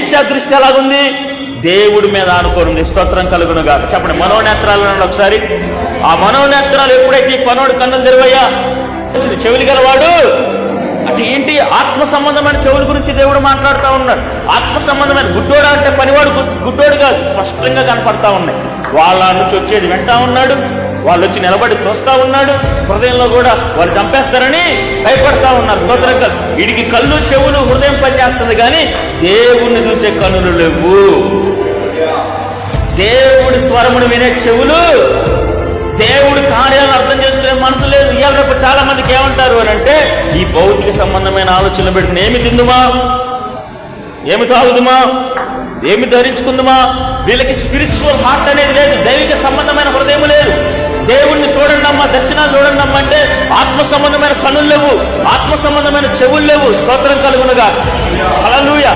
Elisha దృష్టి ఎలాగుంది? దేవుడి మీద ఆనుకోనుంది. స్తోత్రం కలుగునుగా. చెప్పండి, మనోనేత్రాలు అన్నాడు ఒకసారి. ఆ మనోనేత్రాలు ఎప్పుడైతే ఈ పనోడు కన్నులు తెరవయ్యా, చెవులు గలవాడు అంటే ఏంటి? ఆత్మ సంబంధమైన చెవుల గురించి దేవుడు మాట్లాడుతూ ఉన్నాడు. ఆత్మ సంబంధమైన గుడ్డోడు అంటే పనివాడు గుడ్డోడుగా స్పష్టంగా కనపడతా ఉన్నాయి. వాళ్ళ నుంచి వచ్చేది వింటా ఉన్నాడు, వాళ్ళు వచ్చి నిలబడి చూస్తా ఉన్నాడు. హృదయంలో కూడా వాళ్ళు చంపేస్తారని భయపడతా ఉన్నారు. స్తోత్రం. వీడికి కళ్ళు చెవులు హృదయం పనిచేస్తుంది, కానీ దేవుణ్ణి చూసే కన్నులు లేవు. దేవుడి స్వరమును వినే చెవులు, దేవుడి కార్యాలను అర్థం చేసుకునే మనసు లేదు. ఇవాళ రేపు చాలా మందికి ఏమంటారు అని అంటే, ఈ భౌతిక సంబంధమైన ఆలోచనలు పెట్టుకుని ఏమి తిందుమా, ఏమి తాగుదుమా, ఏమి ధరించుకుందుమా, వీళ్ళకి స్పిరిచువల్ హార్ట్ అనేది లేదు. దైవిక సంబంధమైన హృదయం లేదు. దేవుణ్ణి చూడండి అమ్మా, దర్శనాలు చూడండి అమ్మా అంటే ఆత్మ సంబంధమైన కనులు లేవు, ఆత్మ సంబంధమైన చెవులు లేవు. స్తోత్రం కలుగునుగా. హల్లెలూయా.